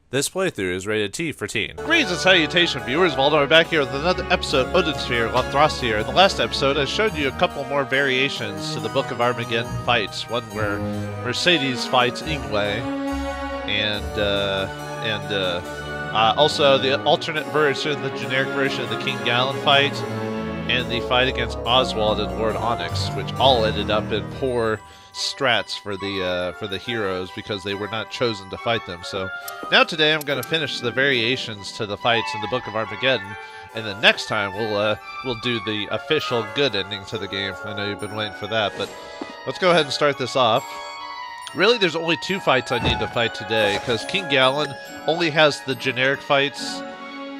This playthrough is rated T for teen. Greetings and salutation, viewers. Vauldemare back here with another episode of Odin Sphere Leifthrasir. In the last episode, I showed you a couple more variations to the Book of Armageddon fights. One where Mercedes fights Ingwe, and also the alternate version, the generic version of the King Gallen fight, and the fight against Oswald and Lord Onyx, which all ended up in poor strats for the heroes because they were not chosen to fight them. So now today I'm going to finish the variations to the fights in the Book of Armageddon, and then next time we'll do the official good ending to the game. I know you've been waiting for that, but let's go ahead and start this off. Really, there's only two fights I need to fight today because King Gallen only has the generic fights,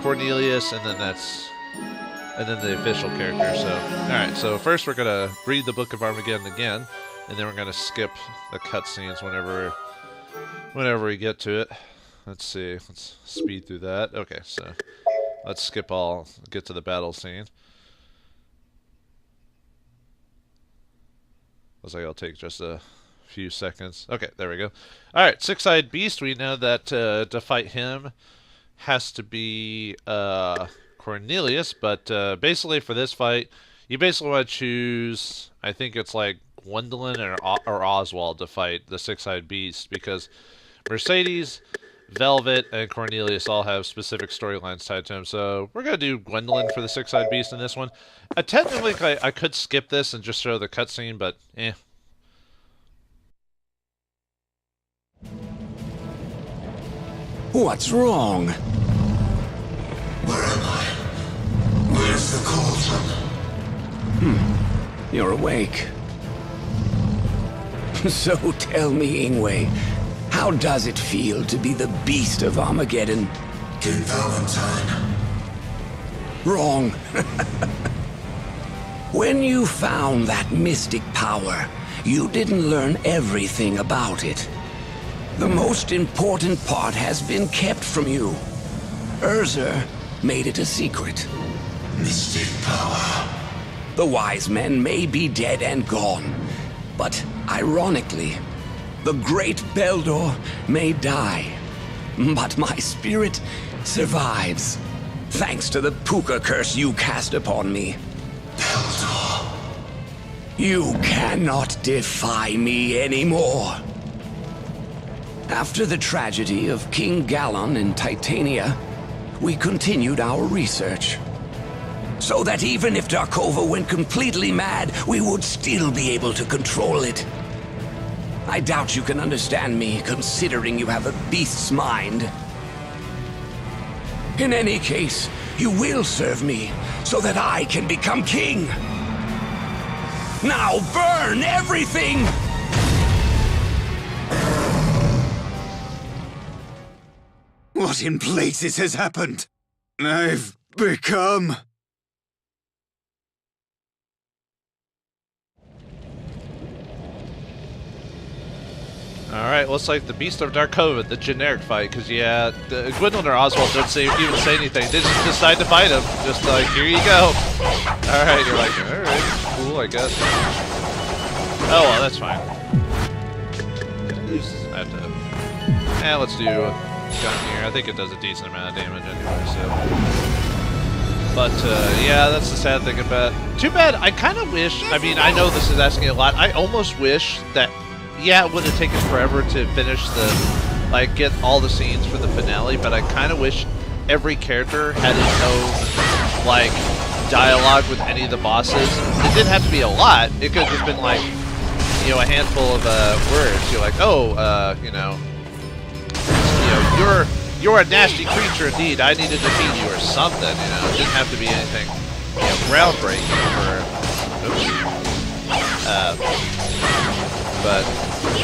Cornelius, and then the official character. So alright, so first we're going to read the Book of Armageddon again, and then we're going to skip the cutscenes whenever we get to it. Let's see. Let's speed through that. Okay, so let's skip all, get to the battle scene. Looks like it'll take just a few seconds. Okay, there we go. Alright, Six-Eyed Beast. We know that to fight him has to be Cornelius, but basically for this fight, you basically want to choose, I think it's like Gwendolyn or Oswald to fight the Six-Eyed Beast, because Mercedes, Velvet, and Cornelius all have specific storylines tied to him. So we're going to do Gwendolyn for the Six-Eyed Beast in this one. Technically, I could skip this and just show the cutscene, but eh. What's wrong? Where am I? Where's the cauldron? You're awake. So tell me, Ingwe, how does it feel to be the Beast of Armageddon? King Valentine. Wrong. When you found that mystic power, you didn't learn everything about it. The most important part has been kept from you. Urza made it a secret. Mystic power. The wise men may be dead and gone, but ironically, the great Beldor may die. But my spirit survives, thanks to the Puka curse you cast upon me. Beldor. You cannot defy me anymore. After the tragedy of King Gallen in Titania, we continued our research, so that even if Darkova went completely mad, we would still be able to control it. I doubt you can understand me, considering you have a beast's mind. In any case, you will serve me, so that I can become king. Now burn everything! What in places has happened? I've become... Alright, looks like the Beast of Darkova, the generic fight, because yeah, Gwendolyn or Oswald don't even say anything. They just decide to fight him. Just like, here you go. Alright, you're like, alright, cool, I guess. Oh well, that's fine. I have to... let's do gun here. I think it does a decent amount of damage anyway, so... But, yeah, that's the sad thing about it. Too bad, I kind of wish, I mean, I know this is asking a lot, I almost wish that, yeah, it would have taken forever to finish the, like, get all the scenes for the finale, but I kind of wish every character had its own, like, dialogue with any of the bosses. It didn't have to be a lot, it could have just been, like, you know, a handful of, words. You're like, oh, you know, you're a nasty creature indeed. I need to defeat you or something. You know, it didn't have to be anything, you know, groundbreaking or. But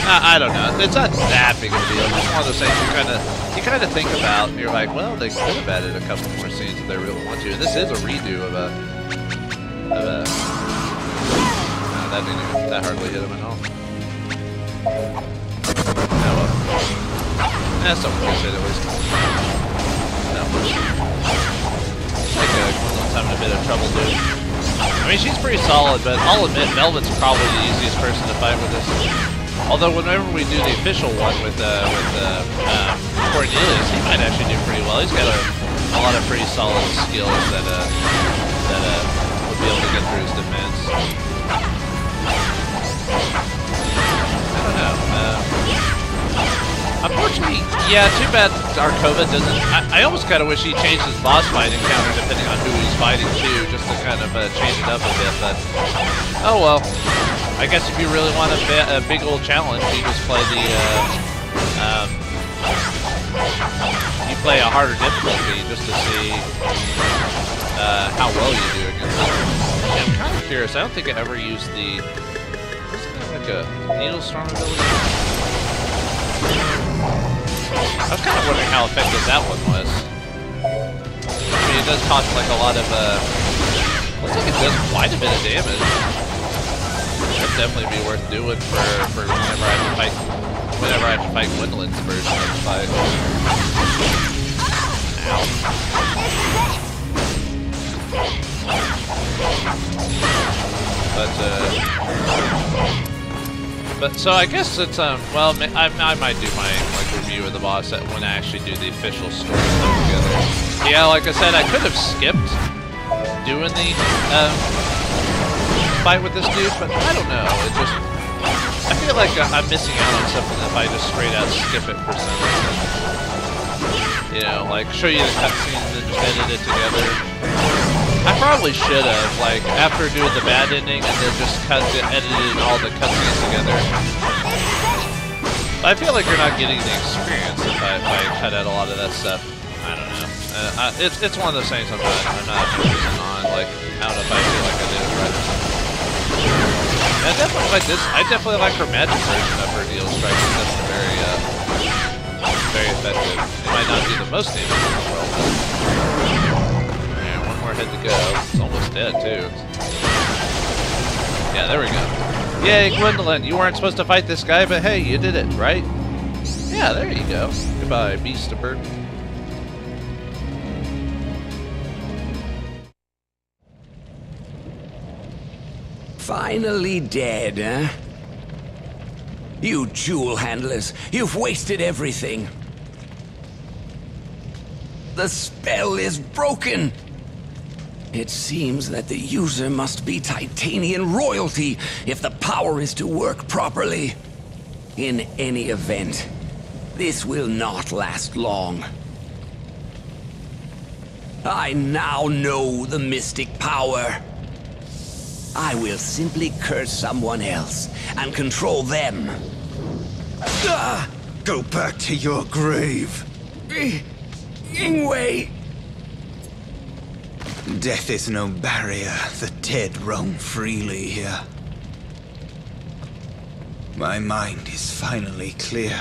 I don't know. It's not that big of a deal. It's just one of those things you kind of think about. And you're like, well, they could have added a couple more scenes if they really want to. And this is a redo of a. No, that hardly hit him at all. Oh well. Something good at least. No. I think Gwendolyn's having a bit of trouble, dude. I mean, she's pretty solid, but I'll admit, Velvet's probably the easiest person to fight with this. Although, whenever we do the official one with Cornelius, he might actually do pretty well. He's got a lot of pretty solid skills that would be able to get through his defense. I don't know. Unfortunately, yeah, too bad Darkova doesn't... I almost kind of wish he changed his boss fight encounter depending on who he's fighting too, just to kind of change it up a bit, but... Oh well. I guess if you really want a big old challenge, you just play the... you play a harder difficulty just to see how well you do against it. Yeah, I'm kind of curious. I don't think I ever used the... Wasn't that like a needle storm ability? I was kind of wondering how effective that one was. I mean, it does cost like a lot of, looks like it does quite a bit of damage. That'd definitely be worth doing for whenever I have to fight Gwendolyn's version of the fight. Ow. But so I guess it's well, I might do my review of the boss when I actually do the official story stuff together. Yeah, like I said, I could have skipped doing the fight with this dude, but I don't know. It just I feel like I'm missing out on something if I just straight out skip it for some reason. You know, like show you the cutscenes and just edit it together. I probably should have, like, after doing the bad ending and then just edited all the cutscenes together. I feel like you're not getting the experience if I cut out a lot of that stuff. I don't know. It's one of those things I'm not focusing on. Like, I don't know if I feel like I did it right. And I definitely like this. I definitely like her magic version of her deal strike. It's definitely very effective. It might not be the most damage in the world. Head to go. It's almost dead, too. Yeah, there we go. Yay, Gwendolyn! You weren't supposed to fight this guy, but hey, you did it, right? Yeah, there you go. Goodbye, Beast of Burden. Finally dead, huh? You jewel handlers, you've wasted everything. The spell is broken! It seems that the user must be Titanian royalty if the power is to work properly. In any event, this will not last long. I now know the mystic power. I will simply curse someone else and control them. Go back to your grave. Ingwe! Death is no barrier. The dead roam freely here. My mind is finally clear.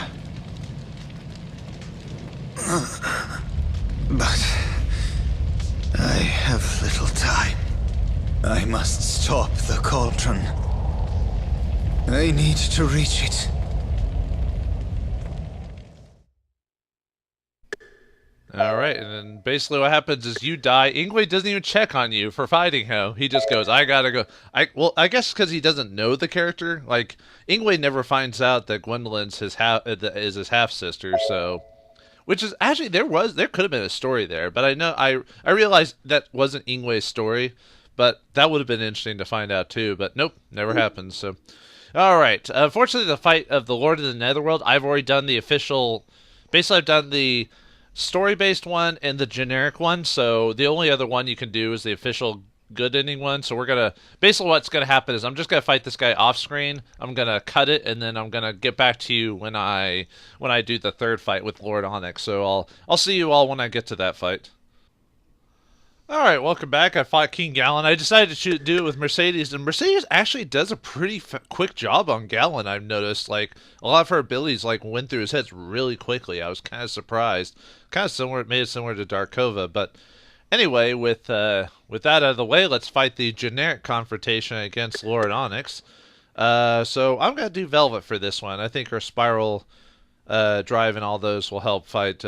But I have little time. I must stop the cauldron. I need to reach it. Alright, and then basically what happens is you die. Ingwe doesn't even check on you for fighting him. He just goes, I gotta go. Well, I guess because he doesn't know the character. Like, Ingwe never finds out that Gwendolyn's is his half-sister, so... Which is, actually, there could have been a story there, but I realized that wasn't Ingwe's story, but that would have been interesting to find out too, but nope, never happened, so... Alright, unfortunately the fight of the Lord of the Netherworld, I've already done the official... Basically, I've done the story-based one and the generic one, so the only other one you can do is the official good ending one. So we're gonna basically what's gonna happen is I'm just gonna fight this guy off screen. I'm gonna cut it and then I'm gonna get back to you when I do the third fight with Lord Onyx. So I'll see you all when I get to that fight. Alright, welcome back. I fought King Gallon. I decided to do it with Mercedes, and Mercedes actually does a pretty quick job on Gallon, I've noticed. Like, a lot of her abilities like went through his head really quickly. I was kind of surprised. Kind of similar, made it similar to Darkova, but anyway, with that out of the way, let's fight the generic confrontation against Lord Onyx. So I'm going to do Velvet for this one. I think her Spiral Drive and all those will help fight...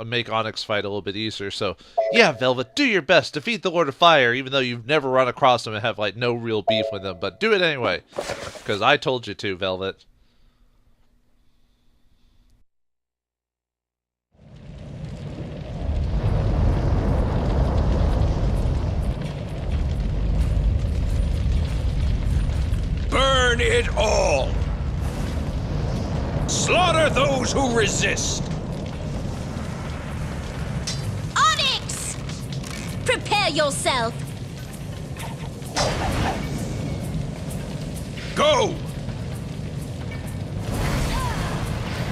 make Onyx fight a little bit easier. So, yeah, Velvet, do your best. Defeat the Lord of Fire, even though you've never run across him and have, like, no real beef with him. But do it anyway, because I told you to, Velvet. burn it all! Slaughter those who resist! Onyx! Prepare yourself! Go!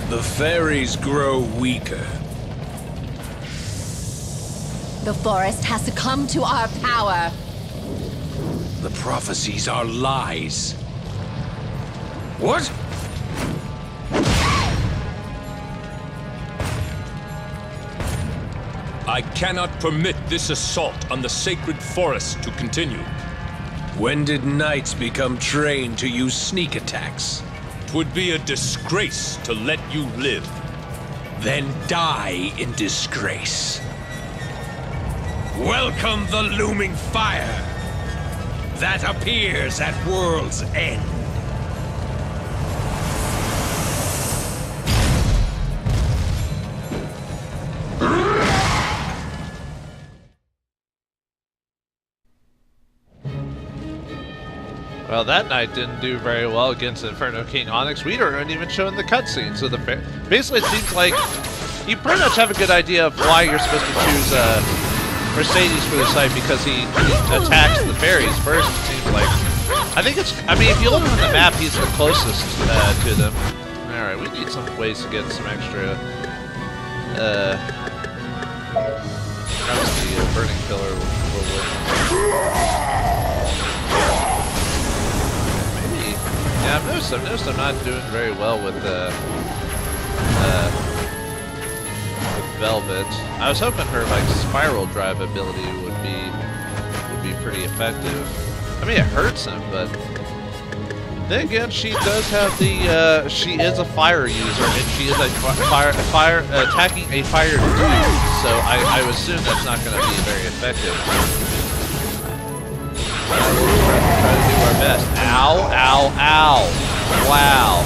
The fairies grow weaker. The forest has succumbed to our power. The prophecies are lies. What? I cannot permit this assault on the sacred forest to continue. When did knights become trained to use sneak attacks? 'Twould be a disgrace to let you live. Then die in disgrace. Welcome the looming fire that appears at world's end. Well, that knight didn't do very well against Inferno King Onyx. We weren't even showing the cutscene, so basically it seems like you pretty much have a good idea of why you're supposed to choose Mercedes for this fight, because he attacks the fairies first, it seems like. I mean, if you look on the map, he's the closest to them. Alright, we need some ways to get some extra, perhaps the burning pillar will work. Yeah, I've noticed I'm not doing very well with Velvet. I was hoping her like spiral drive ability would be pretty effective. I mean, it hurts him, but then again, she does have the she is a fire user, and she is a fire attacking a fire dude. So I would assume that's not going to be very effective. Try to do our best. Ow, ow, ow. Wow.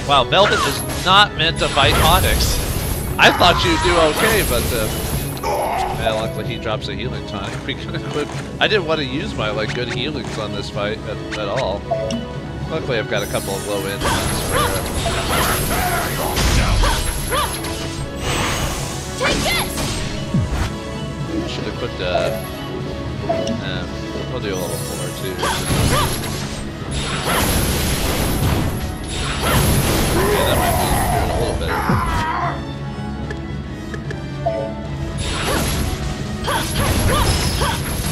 Wow, Velvet is not meant to fight Onyx. I thought you'd do okay, but yeah, luckily he drops a healing tonic. We can equip. I didn't want to use my like good healings on this fight at all. Luckily I've got a couple of low ends Take this! Should have equipped we'll do a level 4 too. Yeah, that might be doing a little better.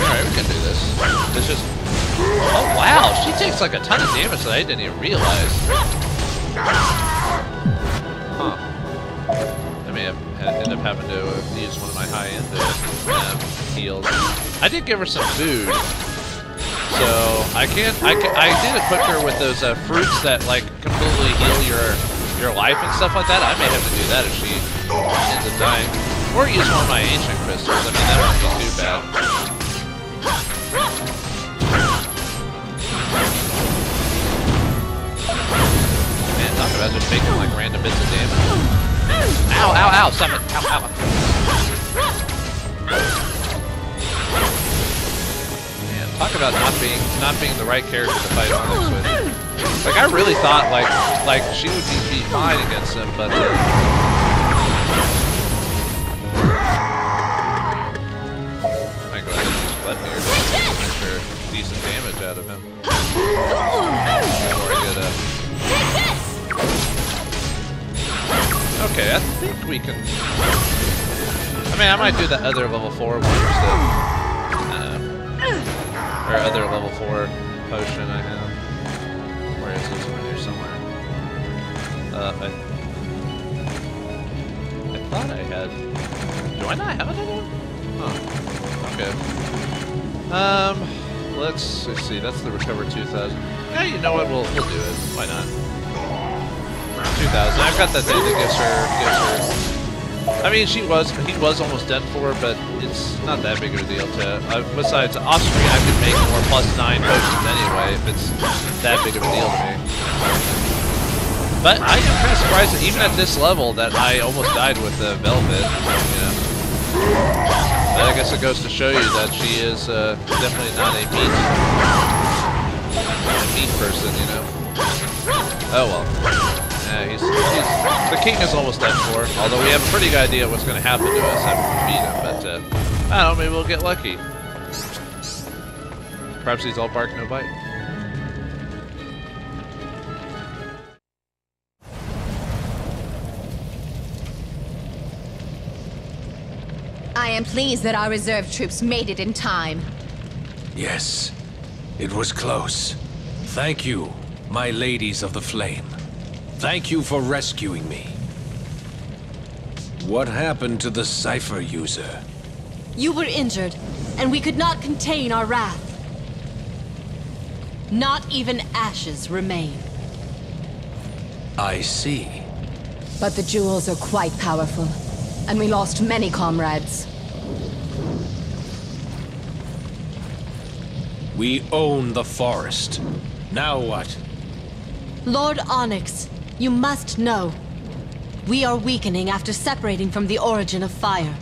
Alright, we can do this. It's just... Oh wow, she takes like a ton of damage that I didn't even realize. Huh. I may have end up having to use one of my high-end heals. I did give her some food, so I did equip her with those fruits that like completely heal your life and stuff like that. I may have to do that if she ends up dying, or use one of my ancient crystals. I mean, that won't be too bad. Man, talk about just taking like random bits of damage. Ow, ow, ow, stop it. Ow, ow. Man, talk about not being the right character to fight Onyx with. Like, I really thought like she would be fine against him, but I might go ahead and use Vladimir to make sure decent damage out of him. Before I get okay, I think we can... I mean, I might do the other level 4 one instead. Or other level 4 potion I have. Where is this one here somewhere? I thought I had... Do I not have another one? Oh, okay. Let's see, that's the Recover 2000. Yeah, you know what, we'll do it. Why not? 2000. I've got that thing that gives her. I mean, he was almost done for, but it's not that big of a deal to. Besides, off screen I could make more +9 potions anyway if it's that big of a deal to me. But I am kind of surprised that even at this level that I almost died with the Velvet. You know. But I guess it goes to show you that she is definitely not a beast. meat person, you know. Oh well. Yeah, the king is almost done for. Although we have a pretty good idea what's going to happen to us after we beat him. But I don't know, maybe we'll get lucky. Perhaps he's all bark, no bite. I am pleased that our reserve troops made it in time. Yes, it was close. Thank you, my ladies of the flame. Thank you for rescuing me. What happened to the cipher user? You were injured, and we could not contain our wrath. Not even ashes remain. I see. But the jewels are quite powerful, and we lost many comrades. We own the forest. Now what? Lord Onyx, you must know. We are weakening after separating from the origin of fire.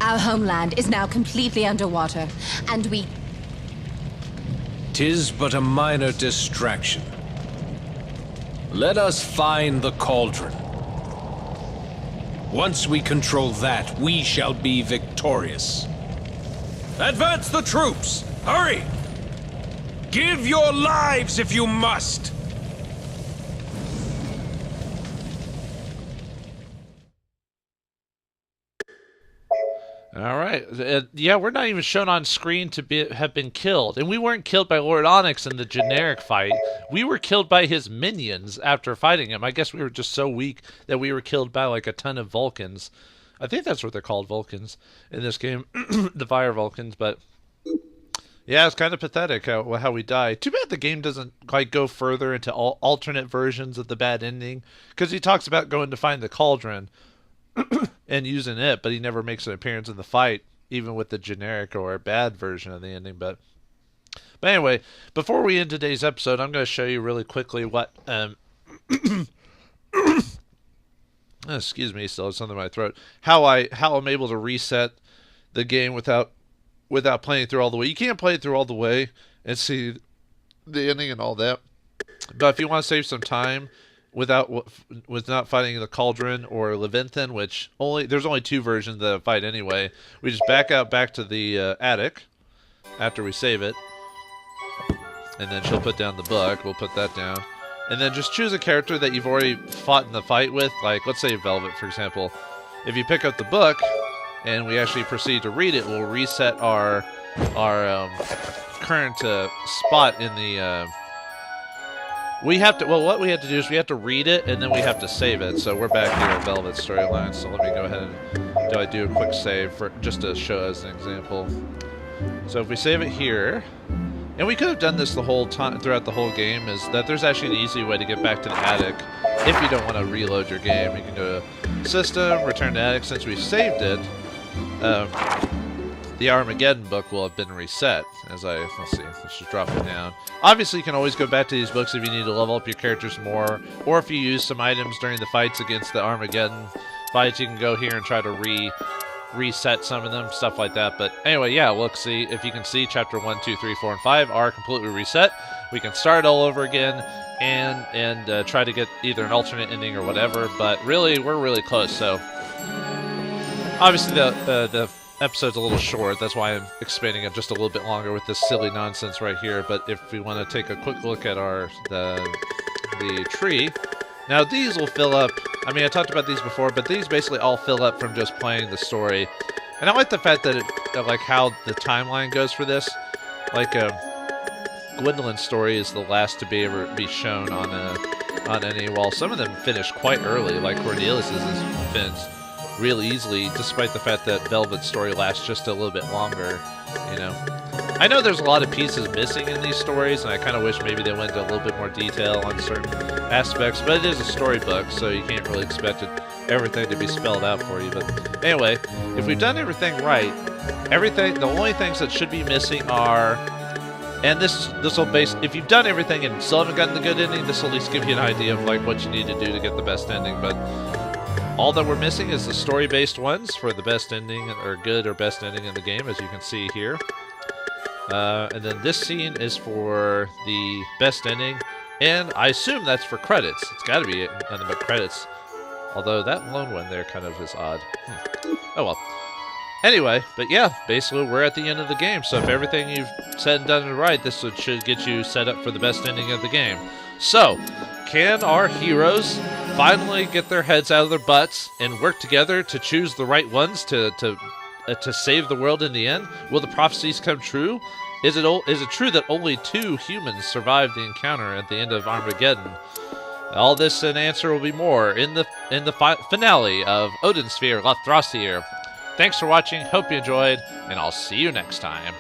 Our homeland is now completely underwater, and we... 'Tis but a minor distraction. Let us find the cauldron. Once we control that, we shall be victorious. Advance the troops! Hurry! Give your lives if you must! All right. Yeah, we're not even shown on screen to have been killed. And we weren't killed by Lord Onyx in the generic fight. We were killed by his minions after fighting him. I guess we were just so weak that we were killed by like a ton of Vulcans. I think that's what they're called, Vulcans, in this game. The Fire Vulcans, but... yeah, it's kind of pathetic how we die. Too bad the game doesn't quite go further into alternate versions of the bad ending. Because he talks about going to find the cauldron and using it, but he never makes an appearance in the fight, even with the generic or bad version of the ending. But anyway, before we end today's episode, I'm going to show you really quickly what... excuse me, still have something in my throat. How I'm able to reset the game without playing through all the way. You can't play it through all the way and see the ending and all that. But if you want to save some time with not fighting the Cauldron or Leviathan, which there's only two versions of the fight anyway, we just back to the attic after we save it, and then she'll put down the book. We'll put that down. And then just choose a character that you've already fought in the fight with, like, let's say Velvet, for example. If you pick up the book, and we actually proceed to read it, we'll reset our current spot in the... what we have to do is we have to read it, and then we have to save it. So we're back here at Velvet's storyline, so let me go ahead and do a quick save, just to show as an example. So if we save it here... and we could have done this the whole time throughout the whole game, is that there's actually an easy way to get back to the attic if you don't want to reload your game. You can go to System, Return to Attic. Since we saved it, the Armageddon book will have been reset. Let's see, let's just drop it down. Obviously, you can always go back to these books if you need to level up your characters more, or if you use some items during the fights against the Armageddon fights, you can go here and try to reset some of them, stuff like that. But anyway, yeah, look, see, if you can see, chapter 1, 2, 3, 4, and 5 are completely reset. We can start all over again and try to get either an alternate ending or whatever, but really, we're really close. So obviously the episode's a little short, that's why I'm expanding it just a little bit longer with this silly nonsense right here. But if we want to take a quick look at the tree, now these will fill up. I mean, I talked about these before, but these basically all fill up from just playing the story. And I like the fact that like how the timeline goes for this. Like Gwendolyn's story is the last to be shown on any, while some of them finish quite early, like Cornelius's is finished real easily, despite the fact that Velvet's story lasts just a little bit longer, you know. I know there's a lot of pieces missing in these stories, and I kind of wish maybe they went into a little bit more detail on certain aspects, but it is a storybook, so you can't really expect everything to be spelled out for you. But anyway, if we've done everything right, the only things that should be missing are, and this will base, if you've done everything and still haven't gotten the good ending, this will at least give you an idea of like what you need to do to get the best ending. But all that we're missing is the story-based ones for the best ending, or good or best ending in the game, as you can see here. And then this scene is for the best ending, and I assume that's for credits. It's got to be nothing but credits. Although that lone one there kind of is odd. Oh well. Anyway, but yeah, basically we're at the end of the game, so if everything you've said and done is right, this should get you set up for the best ending of the game. So, can our heroes finally get their heads out of their butts and work together to choose the right ones to save the world in the end? Will the prophecies come true? Is it true that only 2 humans survived the encounter at the end of Armageddon? All this and answer will be more in the finale of Odin Sphere Leifthrasir. Thanks for watching, hope you enjoyed, and I'll see you next time.